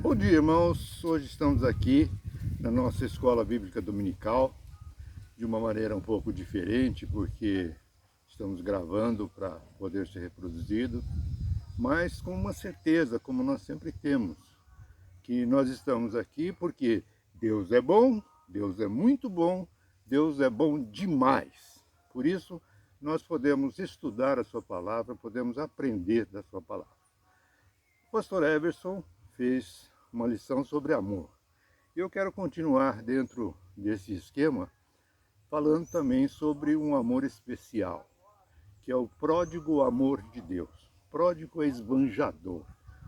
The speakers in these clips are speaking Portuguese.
Bom dia, irmãos. Hoje estamos aqui na nossa escola bíblica dominical de uma maneira um pouco diferente, porque estamos gravando para poder ser reproduzido, mas com uma certeza, como nós sempre temos, que nós estamos aqui porque Deus é bom, Deus é muito bom, Deus é bom demais. Por isso, nós podemos estudar a sua palavra, podemos aprender da sua palavra. O pastor Everson fez uma lição sobre amor. Eu quero continuar dentro desse esquema, falando também sobre um amor especial, que é o pródigo amor de Deus. Pródigo é esbanjador.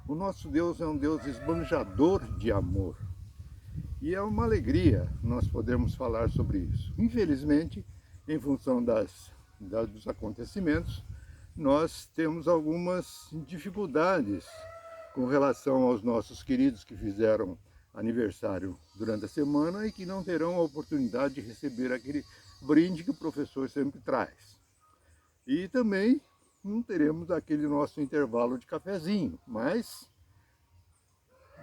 O nosso Deus é um Deus esbanjador de amor. E é uma alegria nós podermos falar sobre isso. Infelizmente, em função dos acontecimentos, nós temos algumas dificuldades com relação aos nossos queridos que fizeram aniversário durante a semana e que não terão a oportunidade de receber aquele brinde que o professor sempre traz. E também não teremos aquele nosso intervalo de cafezinho, mas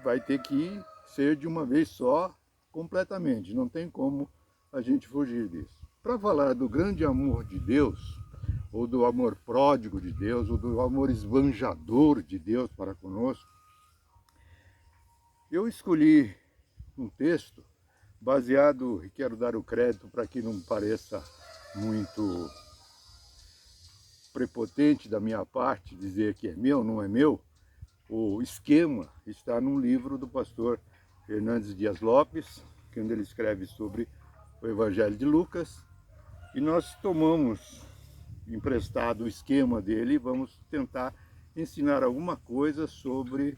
vai ter que ser de uma vez só, completamente, não tem como a gente fugir disso. Para falar do grande amor de Deus, ou do amor pródigo de Deus, ou do amor esbanjador de Deus para conosco, eu escolhi um texto baseado, e quero dar o crédito para que não pareça muito prepotente da minha parte dizer que é meu, não é meu. O esquema está num livro do pastor Hernandes Dias Lopes, onde ele escreve sobre o Evangelho de Lucas, e nós tomamos emprestado o esquema dele e vamos tentar ensinar alguma coisa sobre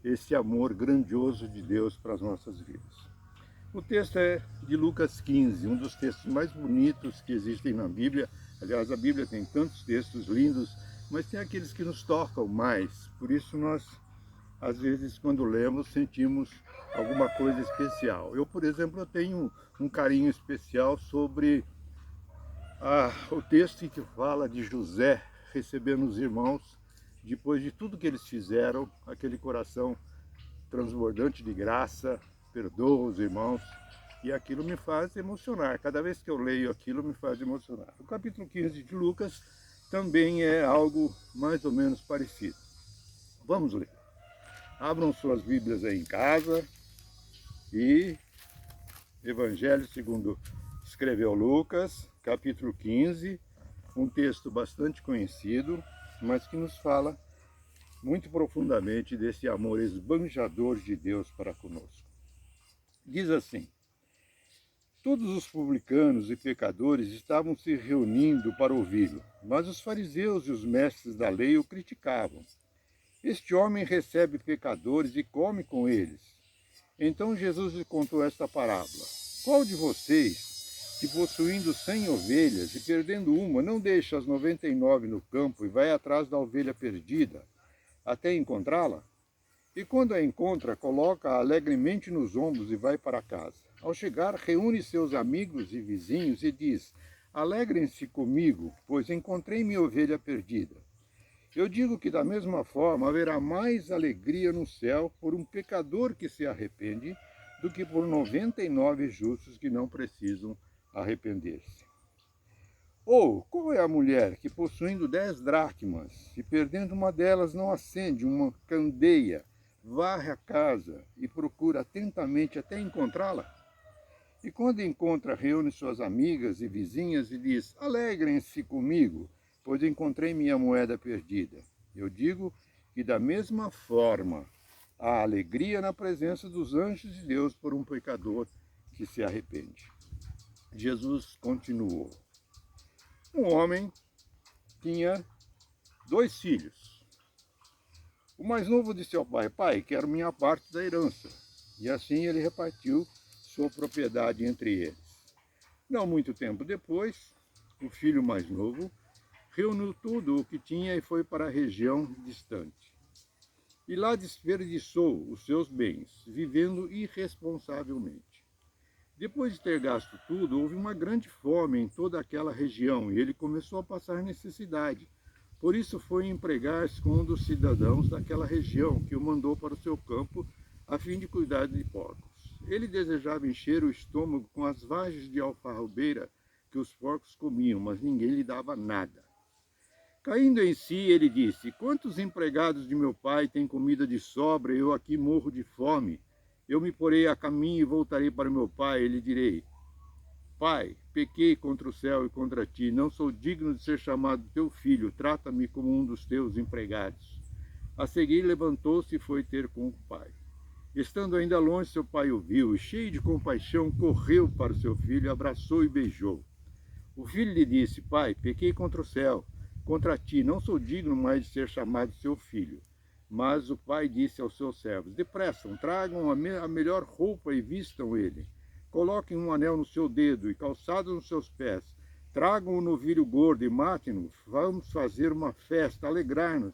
esse amor grandioso de Deus para as nossas vidas. O texto é de Lucas 15, um dos textos mais bonitos que existem na Bíblia. Aliás, a Bíblia tem tantos textos lindos, mas tem aqueles que nos tocam mais. Por isso nós, às vezes, quando lemos, sentimos alguma coisa especial. Eu, por exemplo, eu tenho um carinho especial sobre o texto que fala de José recebendo os irmãos, depois de tudo que eles fizeram, aquele coração transbordante de graça, perdoa os irmãos, e aquilo me faz emocionar. Cada vez que eu leio aquilo, me faz emocionar. O capítulo 15 de Lucas também é algo mais ou menos parecido. Vamos ler. Abram suas Bíblias aí em casa e Evangelho segundo escreveu Lucas, capítulo 15, um texto bastante conhecido, mas que nos fala muito profundamente desse amor esbanjador de Deus para conosco. Diz assim: todos os publicanos e pecadores estavam se reunindo para ouvi-lo, mas os fariseus e os mestres da lei o criticavam. Este homem recebe pecadores e come com eles. Então Jesus lhe contou esta parábola: qual de vocês, que possuindo 100 ovelhas e perdendo uma, não deixa as 99 no campo e vai atrás da ovelha perdida, até encontrá-la? E quando a encontra, coloca-a alegremente nos ombros e vai para casa. Ao chegar, reúne seus amigos e vizinhos e diz: alegrem-se comigo, pois encontrei minha ovelha perdida. Eu digo que da mesma forma haverá mais alegria no céu por um pecador que se arrepende do que por 99 justos que não precisam arrepender-se. Ou, qual é a mulher que, possuindo 10 dracmas e perdendo uma delas, não acende uma candeia, varre a casa e procura atentamente até encontrá-la? E quando encontra, reúne suas amigas e vizinhas e diz: alegrem-se comigo, pois encontrei minha moeda perdida. Eu digo que da mesma forma há alegria na presença dos anjos de Deus por um pecador que se arrepende. Jesus continuou: um homem tinha 2 filhos. O mais novo disse ao pai: pai, quero minha parte da herança. E assim ele repartiu sua propriedade entre eles. Não muito tempo depois, o filho mais novo reuniu tudo o que tinha e foi para a região distante. E lá desperdiçou os seus bens, vivendo irresponsavelmente. Depois de ter gasto tudo, houve uma grande fome em toda aquela região e ele começou a passar necessidade. Por isso foi empregar-se com um dos cidadãos daquela região, que o mandou para o seu campo a fim de cuidar de porcos. Ele desejava encher o estômago com as vagens de alfarrobeira que os porcos comiam, mas ninguém lhe dava nada. Caindo em si, ele disse: quantos empregados de meu pai têm comida de sobra e eu aqui morro de fome? Eu me porei a caminho e voltarei para meu pai, e lhe direi: Pai, pequei contra o céu e contra ti, não sou digno de ser chamado teu filho, trata-me como um dos teus empregados. A seguir levantou-se e foi ter com o pai. Estando ainda longe, seu pai o viu e, cheio de compaixão, correu para o seu filho, abraçou e beijou. O filho lhe disse: Pai, pequei contra o céu, contra ti, não sou digno mais de ser chamado seu filho. Mas o pai disse aos seus servos: Depressa, tragam a melhor roupa e vistam ele. Coloquem um anel no seu dedo e calçados nos seus pés. Tragam um novilho gordo e matem-no. Vamos fazer uma festa, alegrar-nos,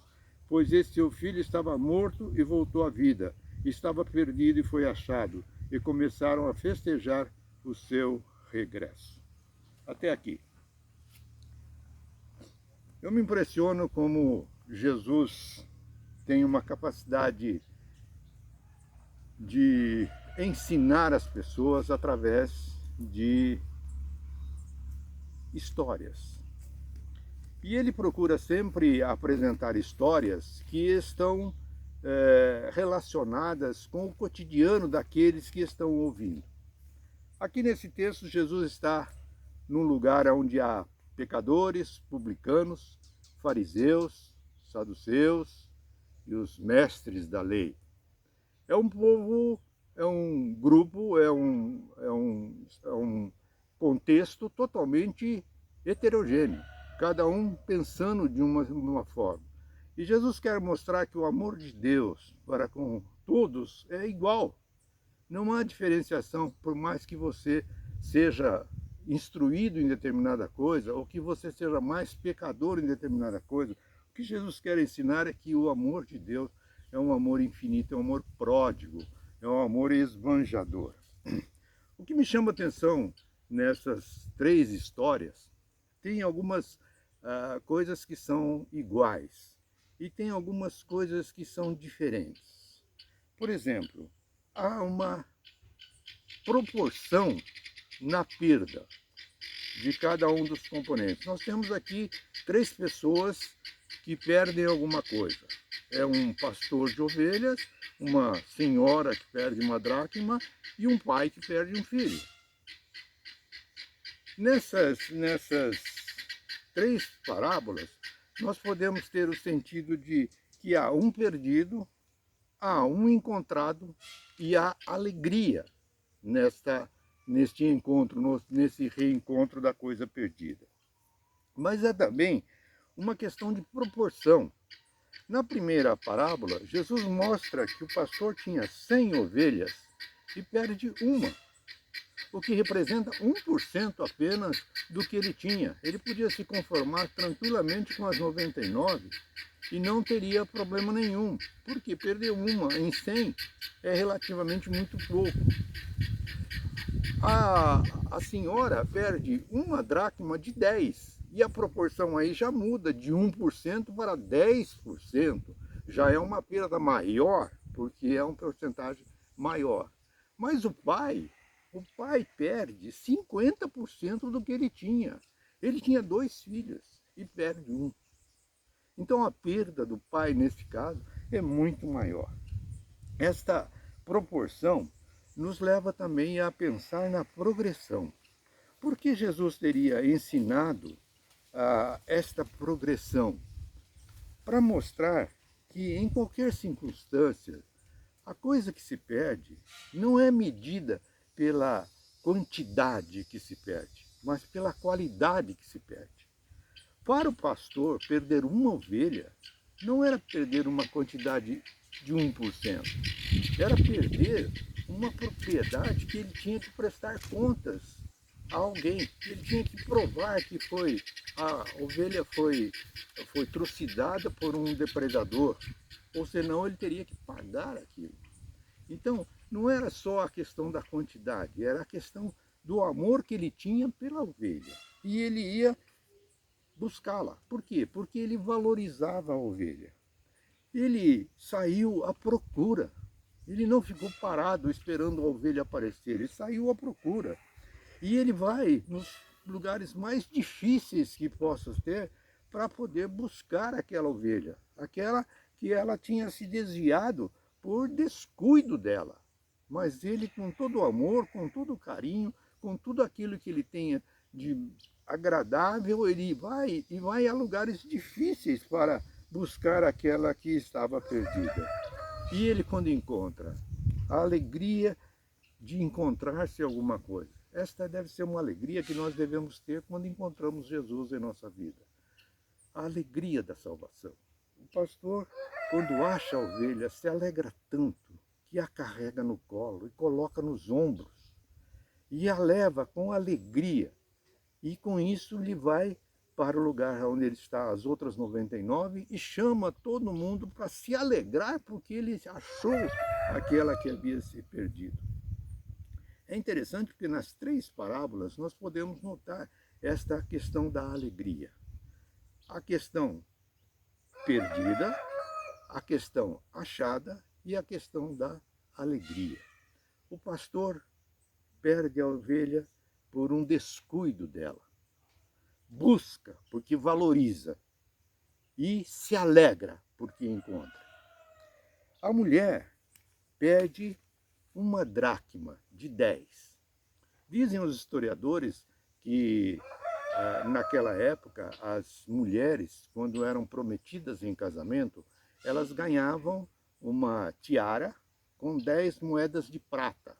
pois esse seu filho estava morto e voltou à vida. Estava perdido e foi achado. E começaram a festejar o seu regresso. Até aqui. Eu me impressiono como Jesus tem uma capacidade de ensinar as pessoas através de histórias. E ele procura sempre apresentar histórias que estão relacionadas com o cotidiano daqueles que estão ouvindo. Aqui nesse texto, Jesus está num lugar onde há pecadores, publicanos, fariseus, saduceus e os mestres da lei. É um povo, é um grupo, é um contexto totalmente heterogêneo, cada um pensando de uma forma. E Jesus quer mostrar que o amor de Deus para com todos é igual. Não há diferenciação, por mais que você seja instruído em determinada coisa, ou que você seja mais pecador em determinada coisa. O que Jesus quer ensinar é que o amor de Deus é um amor infinito, é um amor pródigo, é um amor esbanjador. O que me chama a atenção nessas três histórias, tem algumas coisas que são iguais e tem algumas coisas que são diferentes. Por exemplo, há uma proporção na perda de cada um dos componentes. Nós temos aqui três pessoas que perdem alguma coisa. É um pastor de ovelhas, uma senhora que perde uma dracma e um pai que perde um filho. Nessas três parábolas, nós podemos ter o sentido de que há um perdido, há um encontrado e há alegria neste encontro, nesse reencontro da coisa perdida. Mas é também uma questão de proporção. Na primeira parábola, Jesus mostra que o pastor tinha 100 ovelhas e perde uma, o que representa 1% apenas do que ele tinha. Ele podia se conformar tranquilamente com as 99 e não teria problema nenhum, porque perder uma em 100 é relativamente muito pouco. A senhora perde uma dracma de 10 e a proporção aí já muda de 1% para 10%. Já é uma perda maior, porque é uma porcentagem maior. Mas o pai perde 50% do que ele tinha. Ele tinha 2 filhos e perde um. Então a perda do pai, nesse caso, é muito maior. Esta proporção nos leva também a pensar na progressão. Por que Jesus teria ensinado esta progressão? Para mostrar que em qualquer circunstância, a coisa que se perde não é medida pela quantidade que se perde, mas pela qualidade que se perde. Para o pastor, perder uma ovelha não era perder uma quantidade de 1%, era perder uma propriedade que ele tinha que prestar contas a alguém. Ele tinha que provar que a ovelha foi trucidada por um depredador, ou senão ele teria que pagar aquilo. Então, não era só a questão da quantidade, era a questão do amor que ele tinha pela ovelha. E ele ia buscá-la. Por quê? Porque ele valorizava a ovelha. Ele saiu à procura. Ele não ficou parado esperando a ovelha aparecer, ele saiu à procura. E ele vai nos lugares mais difíceis que possa ter para poder buscar aquela ovelha, aquela que ela tinha se desviado por descuido dela. Mas ele, com todo o amor, com todo o carinho, com tudo aquilo que ele tenha de agradável, ele vai a lugares difíceis para buscar aquela que estava perdida. E ele, quando encontra, a alegria de encontrar-se alguma coisa. Esta deve ser uma alegria que nós devemos ter quando encontramos Jesus em nossa vida. A alegria da salvação. O pastor, quando acha a ovelha, se alegra tanto que a carrega no colo e coloca nos ombros e a leva com alegria. E com isso lhe vai para o lugar onde ele está, as outras 99, e chama todo mundo para se alegrar porque ele achou aquela que havia se perdido. É interessante porque nas 3 parábolas nós podemos notar esta questão da alegria. A questão perdida, a questão achada e a questão da alegria. O pastor perde a ovelha por um descuido dela. Busca porque valoriza e se alegra porque encontra. A mulher perde uma dracma de 10. Dizem os historiadores que naquela época as mulheres, quando eram prometidas em casamento, elas ganhavam uma tiara com 10 moedas de prata,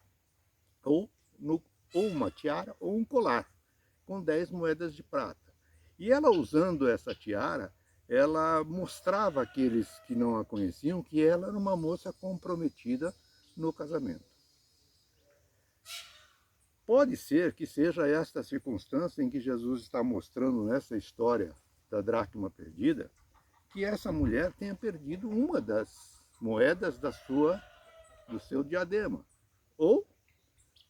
ou uma tiara ou um colar com 10 moedas de prata. E ela, usando essa tiara, ela mostrava àqueles que não a conheciam que ela era uma moça comprometida no casamento. Pode ser que seja esta circunstância em que Jesus está mostrando nessa história da dracma perdida, que essa mulher tenha perdido uma das moedas do seu diadema. Ou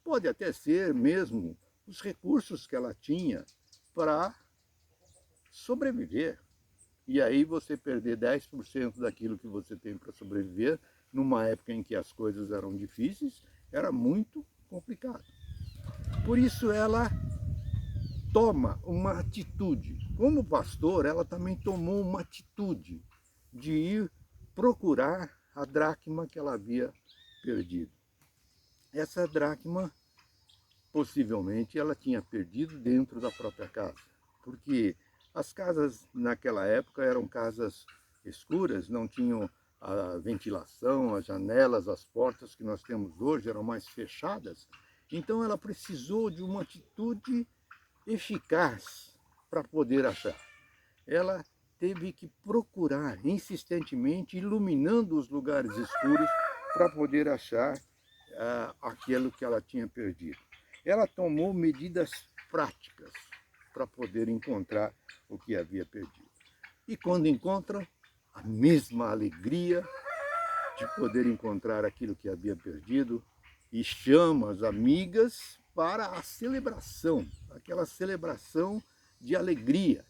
pode até ser mesmo os recursos que ela tinha para sobreviver. E aí você perder 10% daquilo que você tem para sobreviver, numa época em que as coisas eram difíceis, era muito complicado. Por isso ela toma uma atitude. Como pastor, ela também tomou uma atitude de ir procurar a dracma que ela havia perdido. Essa dracma, possivelmente, ela tinha perdido dentro da própria casa, porque as casas naquela época eram casas escuras, não tinham a ventilação, as janelas, as portas que nós temos hoje eram mais fechadas. Então ela precisou de uma atitude eficaz para poder achar. Ela teve que procurar insistentemente, iluminando os lugares escuros para poder achar aquilo que ela tinha perdido. Ela tomou medidas práticas para poder encontrar o que havia perdido. E quando encontra, a mesma alegria de poder encontrar aquilo que havia perdido, e chama as amigas para a celebração, aquela celebração de alegria,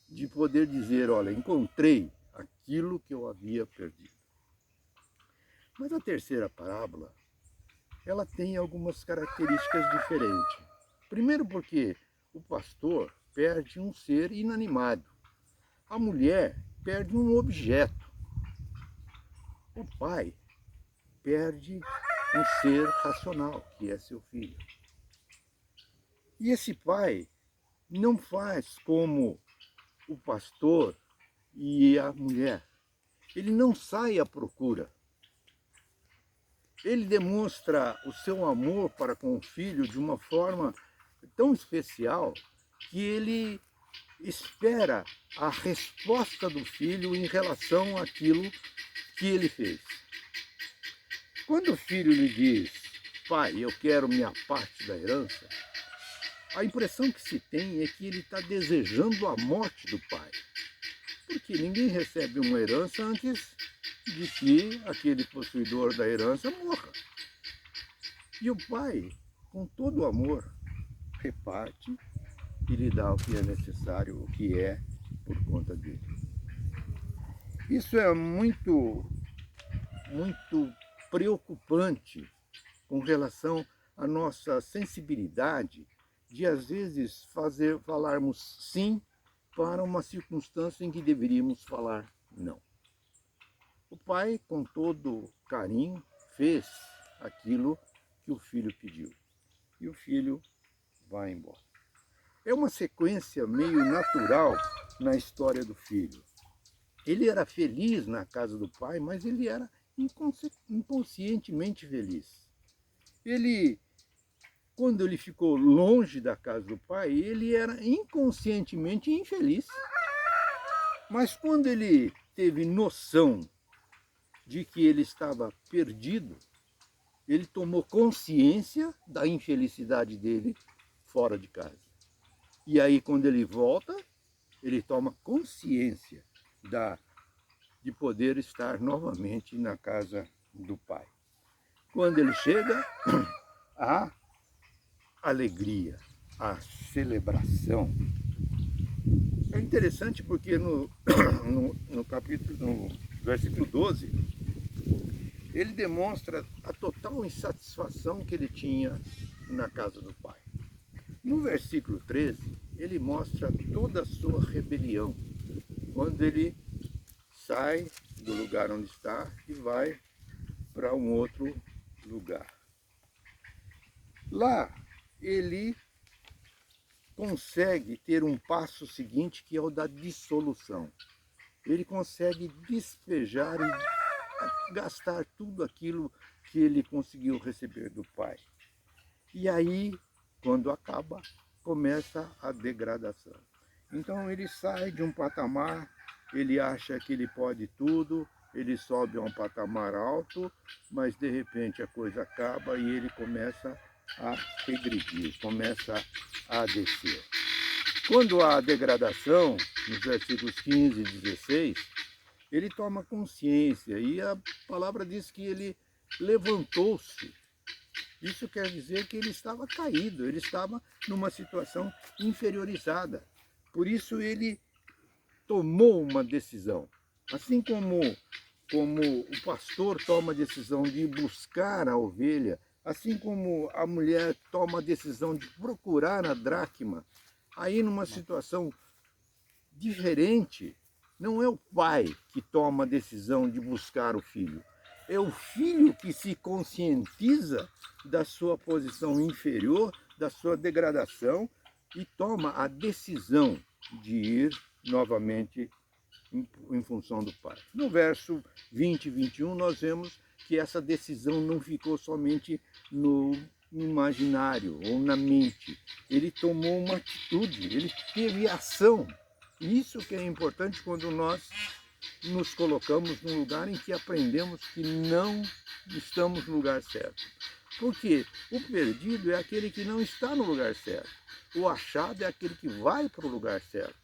de poder dizer, olha, encontrei aquilo que eu havia perdido. Mas a terceira parábola, ela tem algumas características diferentes. Primeiro porque o pastor perde um ser inanimado. A mulher perde um objeto. O pai perde um ser racional, que é seu filho. E esse pai não faz como o pastor e a mulher. Ele não sai à procura. Ele demonstra o seu amor para com o filho de uma forma tão especial que ele espera a resposta do filho em relação àquilo que ele fez. Quando o filho lhe diz, pai, eu quero minha parte da herança, a impressão que se tem é que ele está desejando a morte do pai. Porque ninguém recebe uma herança antes de que aquele possuidor da herança morra. E o pai, com todo o amor, reparte e lhe dá o que é necessário, o que é por conta dele. Isso é muito preocupante com relação à nossa sensibilidade de, às vezes, falarmos sim para uma circunstância em que deveríamos falar não. O pai, com todo carinho, fez aquilo que o filho pediu. E o filho vai embora. É uma sequência meio natural na história do filho. Ele era feliz na casa do pai, mas ele era inconscientemente feliz. Quando ele ficou longe da casa do pai, ele era inconscientemente infeliz. Mas quando ele teve noção de que ele estava perdido, ele tomou consciência da infelicidade dele fora de casa. E aí, quando ele volta, ele toma consciência de poder estar novamente na casa do pai. Quando ele chega, a alegria, a celebração. É interessante porque no versículo 12, ele demonstra a total insatisfação que ele tinha na casa do pai. No versículo 13, ele mostra toda a sua rebelião, quando ele sai do lugar onde está e vai para um outro lugar. Lá, ele consegue ter um passo seguinte, que é o da dissolução. Ele consegue despejar e gastar tudo aquilo que ele conseguiu receber do pai. E aí, quando acaba, começa a degradação. Então ele sai de um patamar, ele acha que ele pode tudo, ele sobe a um patamar alto, mas de repente a coisa acaba e ele começa a regredir, começa a descer. Quando há degradação, nos versículos 15 e 16, ele toma consciência e a palavra diz que ele levantou-se. Isso quer dizer que ele estava caído, ele estava numa situação inferiorizada. Por isso ele tomou uma decisão. Assim como o pastor toma a decisão de buscar a ovelha, assim como a mulher toma a decisão de procurar a dracma, aí numa situação diferente, não é o pai que toma a decisão de buscar o filho, é o filho que se conscientiza da sua posição inferior, da sua degradação e toma a decisão de ir novamente em função do pai. No verso 20 e 21 nós vemos que essa decisão não ficou somente no imaginário ou na mente. Ele tomou uma atitude, ele teve ação. Isso que é importante quando nós nos colocamos num lugar em que aprendemos que não estamos no lugar certo. Porque o perdido é aquele que não está no lugar certo. O achado é aquele que vai para o lugar certo.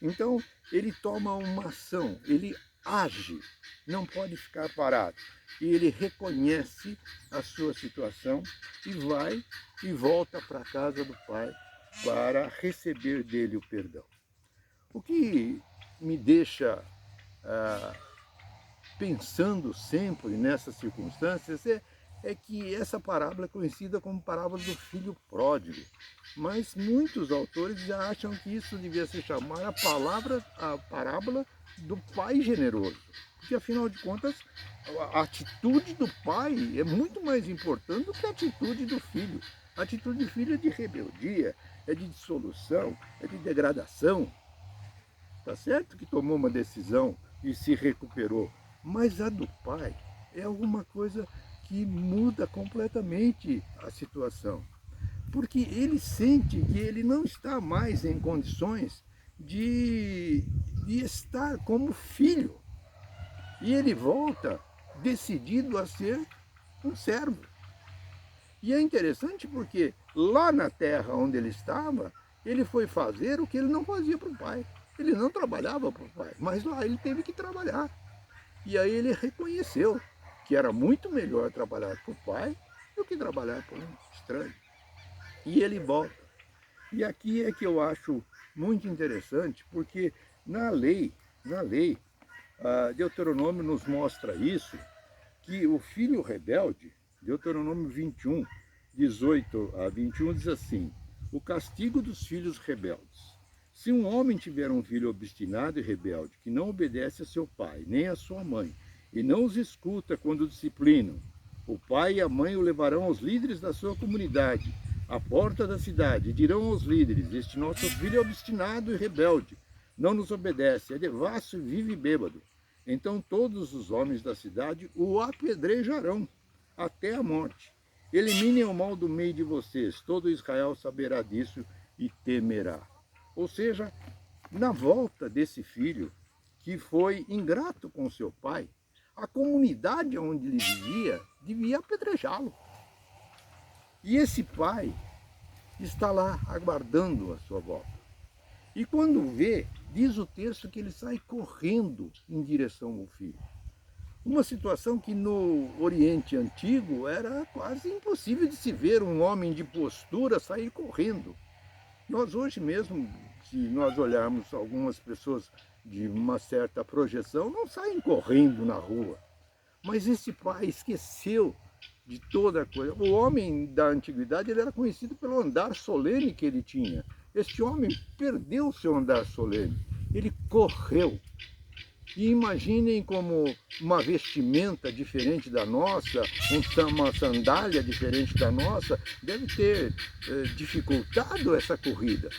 Então, ele toma uma ação, ele age, não pode ficar parado. E ele reconhece a sua situação e vai e volta para a casa do pai para receber dele o perdão. O que me deixa pensando sempre nessas circunstâncias é que essa parábola é conhecida como parábola do filho pródigo. Mas muitos autores já acham que isso devia se chamar a parábola do pai generoso. Porque, afinal de contas, a atitude do pai é muito mais importante do que a atitude do filho. A atitude do filho é de rebeldia, é de dissolução, é de degradação. Tá certo que tomou uma decisão e se recuperou, mas a do pai é alguma coisa que muda completamente a situação. Porque ele sente que ele não está mais em condições de estar como filho. E ele volta decidido a ser um servo. E é interessante porque lá na terra onde ele estava, ele foi fazer o que ele não fazia para o pai. Ele não trabalhava para o pai, mas lá ele teve que trabalhar. E aí ele reconheceu que era muito melhor trabalhar para o pai do que trabalhar para um estranho. E ele volta. E aqui é que eu acho muito interessante, porque na lei, Deuteronômio nos mostra isso, que o filho rebelde, Deuteronômio 21, 18 a 21, diz assim: o castigo dos filhos rebeldes. Se um homem tiver um filho obstinado e rebelde, que não obedece a seu pai, nem a sua mãe, e não os escuta quando disciplinam, o pai e a mãe o levarão aos líderes da sua comunidade, à porta da cidade, e dirão aos líderes: este nosso filho é obstinado e rebelde, não nos obedece, é devasso e vive bêbado. Então todos os homens da cidade o apedrejarão até a morte. Eliminem o mal do meio de vocês, todo Israel saberá disso e temerá. Ou seja, na volta desse filho, que foi ingrato com seu pai, a comunidade onde ele vivia devia apedrejá-lo. E esse pai está lá aguardando a sua volta. E quando vê, diz o texto que ele sai correndo em direção ao filho. Uma situação que no Oriente Antigo era quase impossível de se ver um homem de postura sair correndo. Nós hoje mesmo, se nós olharmos algumas pessoas de uma certa projeção, não saem correndo na rua. Mas esse pai esqueceu de toda a coisa. O homem da antiguidade ele era conhecido pelo andar solene que ele tinha. Este homem perdeu o seu andar solene. Ele correu. E imaginem como uma vestimenta diferente da nossa, uma sandália diferente da nossa, deve ter dificultado essa corrida.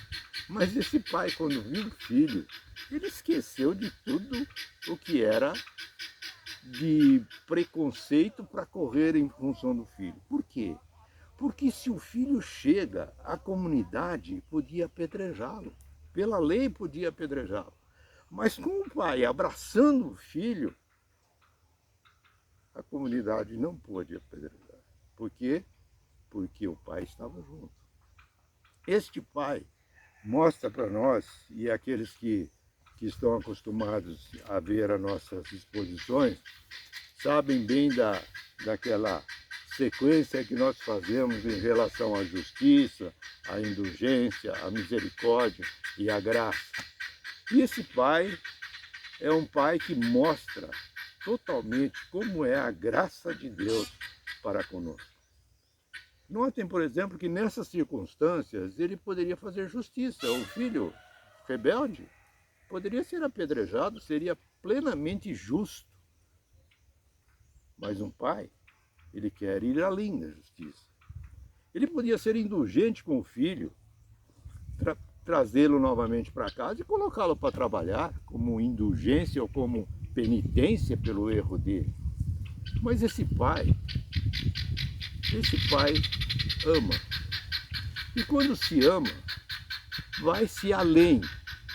Mas esse pai, quando viu o filho, ele esqueceu de tudo o que era de preconceito para correr em função do filho. Por quê? Porque se o filho chega, a comunidade podia apedrejá-lo. Pela lei podia apedrejá-lo. Mas com o pai abraçando o filho, a comunidade não pôde apedrejar. Por quê? Porque o pai estava junto. Este pai mostra para nós, e aqueles que estão acostumados a ver as nossas exposições, sabem bem daquela sequência que nós fazemos em relação à justiça, à indulgência, à misericórdia e à graça. E esse pai é um pai que mostra totalmente como é a graça de Deus para conosco. Notem, por exemplo, que nessas circunstâncias ele poderia fazer justiça. O filho rebelde poderia ser apedrejado, seria plenamente justo. Mas um pai, ele quer ir além da justiça. Ele podia ser indulgente com o filho, trazê-lo novamente para casa e colocá-lo para trabalhar como indulgência ou como penitência pelo erro dele. Mas esse pai ama. E quando se ama, vai-se além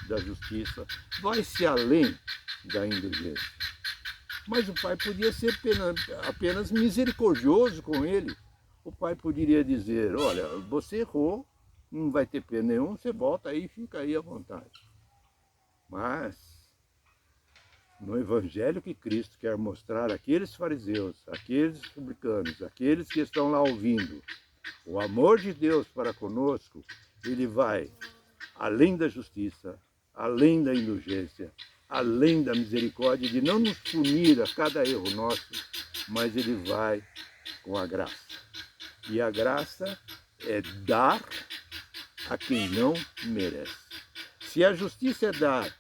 da justiça, vai-se além da indulgência. Mas o pai podia ser apenas misericordioso com ele. O pai poderia dizer: olha, você errou, não vai ter pena nenhum, você volta aí e fica aí à vontade. Mas no evangelho que Cristo quer mostrar àqueles fariseus, àqueles publicanos, àqueles que estão lá ouvindo, o amor de Deus para conosco, ele vai além da justiça, além da indulgência, além da misericórdia, de não nos punir a cada erro nosso, mas ele vai com a graça. E a graça é dar a quem não merece. Se a justiça é dar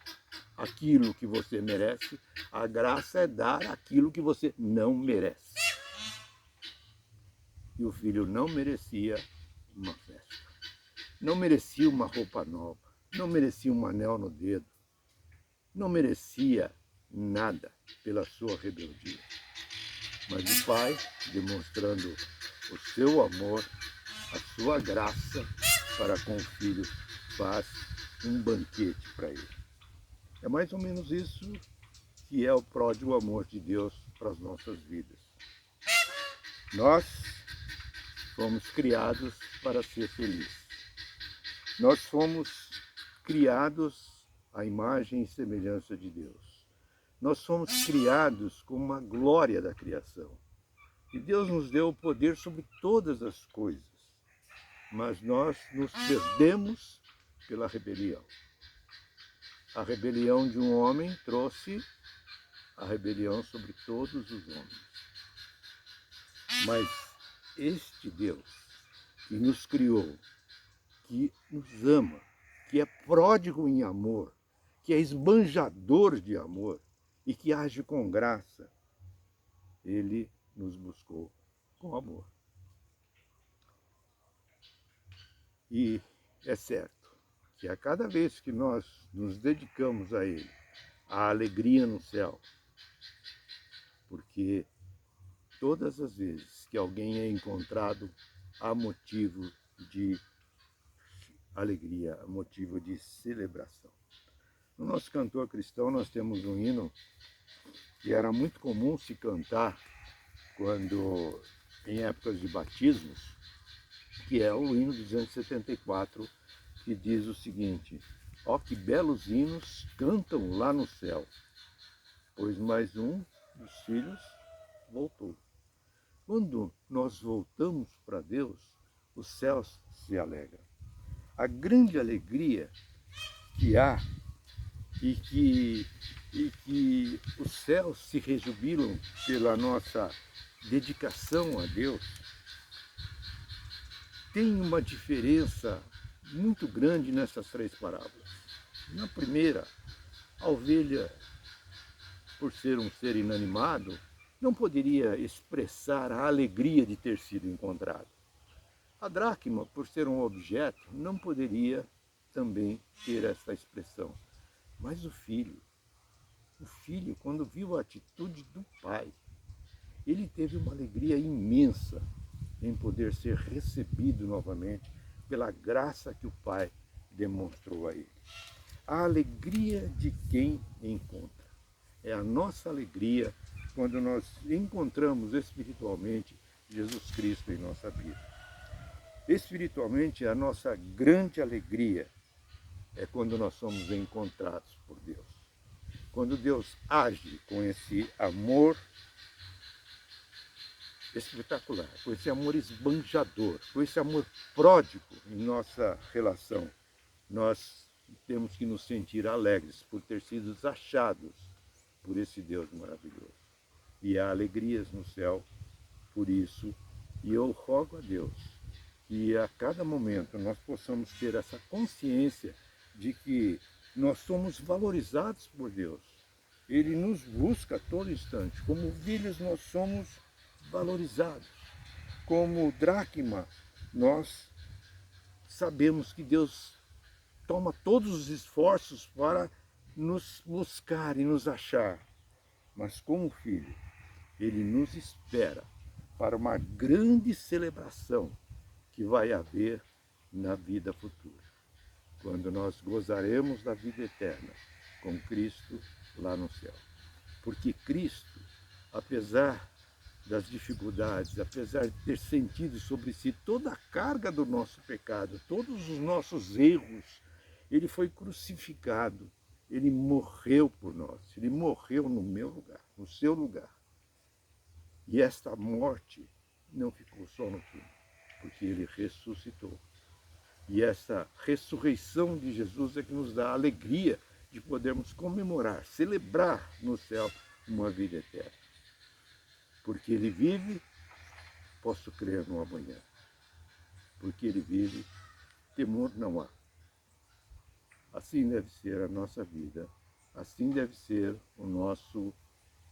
aquilo que você merece, a graça é dar aquilo que você não merece. E o filho não merecia uma festa, não merecia uma roupa nova, não merecia um anel no dedo, não merecia nada pela sua rebeldia. Mas o pai, demonstrando o seu amor, a sua graça para com o filho, faz um banquete para ele. É mais ou menos isso que é o pródigo amor de Deus para as nossas vidas. Nós fomos criados para ser felizes. Nós fomos criados à imagem e semelhança de Deus. Nós somos criados com uma glória da criação. E Deus nos deu o poder sobre todas as coisas. Mas nós nos perdemos pela rebelião. A rebelião de um homem trouxe a rebelião sobre todos os homens. Mas este Deus que nos criou, que nos ama, que é pródigo em amor, que é esbanjador de amor e que age com graça, ele nos buscou com amor. E é certo que a cada vez que nós nos dedicamos a ele, há alegria no céu, porque todas as vezes que alguém é encontrado, há motivo de alegria, há motivo de celebração. No nosso cantor cristão nós temos um hino que era muito comum se cantar quando em épocas de batismos, que é o hino 274, que diz o seguinte: ó, que belos hinos cantam lá no céu, pois mais um dos filhos voltou. Quando nós voltamos para Deus, os céus se alegram. A grande alegria que há e que os céus se rejubilam pela nossa dedicação a Deus, tem uma diferença muito grande nessas três parábolas. Na primeira, a ovelha, por ser um ser inanimado, não poderia expressar a alegria de ter sido encontrado. A dracma, por ser um objeto, não poderia também ter essa expressão. Mas o filho, quando viu a atitude do pai, ele teve uma alegria imensa em poder ser recebido novamente pela graça que o pai demonstrou a ele. A alegria de quem encontra. É a nossa alegria quando nós encontramos espiritualmente Jesus Cristo em nossa vida. Espiritualmente, a nossa grande alegria é quando nós somos encontrados por Deus. Quando Deus age com esse amor espetacular, com esse amor esbanjador, com esse amor pródigo em nossa relação, nós temos que nos sentir alegres por ter sido achados por esse Deus maravilhoso. E há alegrias no céu por isso, e eu rogo a Deus que a cada momento nós possamos ter essa consciência de que nós somos valorizados por Deus. Ele nos busca a todo instante. Como ovelhas nós somos valorizados. Como dracma, nós sabemos que Deus toma todos os esforços para nos buscar e nos achar. Mas como filho, ele nos espera para uma grande celebração que vai haver na vida futura, quando nós gozaremos da vida eterna com Cristo lá no céu. Porque Cristo, apesar das dificuldades, apesar de ter sentido sobre si toda a carga do nosso pecado, todos os nossos erros, ele foi crucificado, ele morreu por nós, ele morreu no meu lugar, no seu lugar. E esta morte não ficou só no túmulo, porque ele ressuscitou. E essa ressurreição de Jesus é que nos dá a alegria de podermos comemorar, celebrar no céu uma vida eterna. Porque ele vive, posso crer no amanhã. Porque ele vive, temor não há. Assim deve ser a nossa vida, assim deve ser o nosso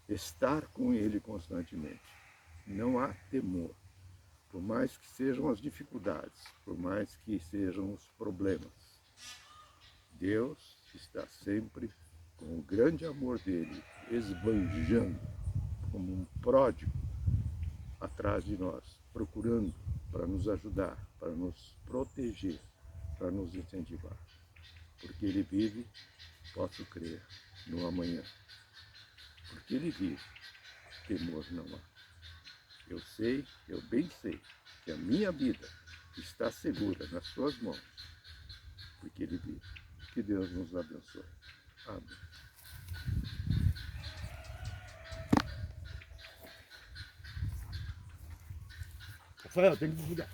estar com ele constantemente. Não há temor. Por mais que sejam as dificuldades, por mais que sejam os problemas, Deus está sempre com o grande amor dele, esbanjando como um pródigo atrás de nós, procurando para nos ajudar, para nos proteger, para nos incentivar. Porque ele vive, posso crer no amanhã. Porque ele vive, temor não há. Eu sei, eu bem sei, que a minha vida está segura nas suas mãos, porque ele vive. Que Deus nos abençoe. Amém. Rafael, tem que desligar.